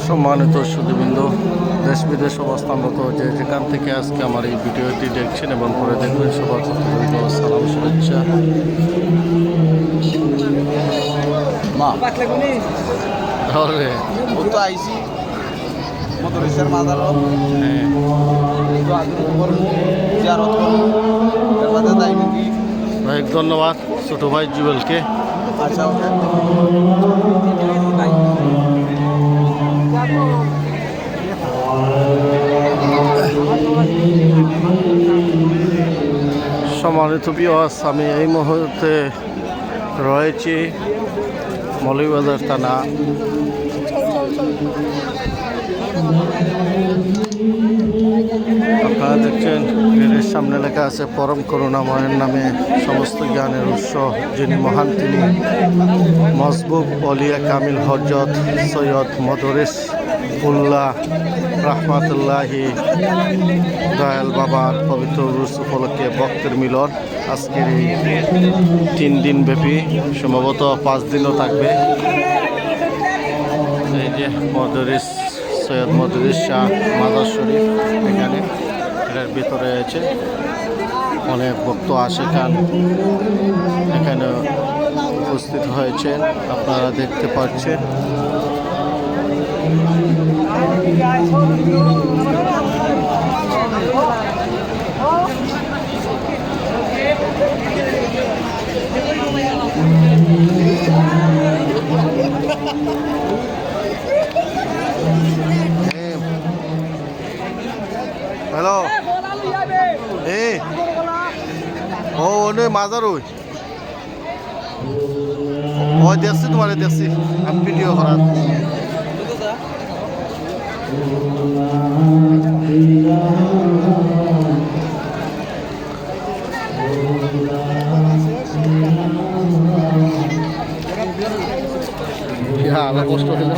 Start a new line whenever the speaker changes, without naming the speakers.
সম্মানিত সুধীবৃন্দ, দেশ বিদেশ অবস্থানরত যে যেখান থেকে আজকে আমার এই ভিডিওটি দেখছেন এবং পরে দেখবেন, সবার প্রতি সালাম শুভেচ্ছা।
মা
ধরে
ও তো আইসি মদরিসের মাদার জিয়ারত এর বাদে তাই নাকি
ভাই ধন্যবাদ ছোট ভাই জুয়েলকে।
আচ্ছা ওকে
সম্মানিত ভিউয়ার্স, আমি এই মুহূর্তে রয়েছি মৌলভীবাজার থানা আপনারা দেখছেন গেটের সামনে লেখা আছে পরম করুণাময়ের নামে সমস্ত জ্ঞানের উৎস যিনি মহান, তিনি মজবুব অলিয়া কামিল হজরত সৈয়দ মদরিস উল্লাহ রহমাতুল্লাহি দয়াল বাবার পবিত্র উরুস উপলক্ষে ভক্তের মিলন। আজকের এই 3 দিন ব্যাপী, সম্ভবত 5 দিনও থাকবে। এই যে মদরিস সৈয়দ মদরিস শাহ মাজার শরীফ, এখানে এটার ভিতরে আছে অনেক ভক্ত আশিকান এখানে উপস্থিত হয়েছেন, আপনারা দেখতে পাচ্ছেন। হ্যালো ও ওনে মাজার ওই দেখছি, তোমার দেখছি আমি ভিডিও করার। হ্যাঁ কষ্ট হয়ে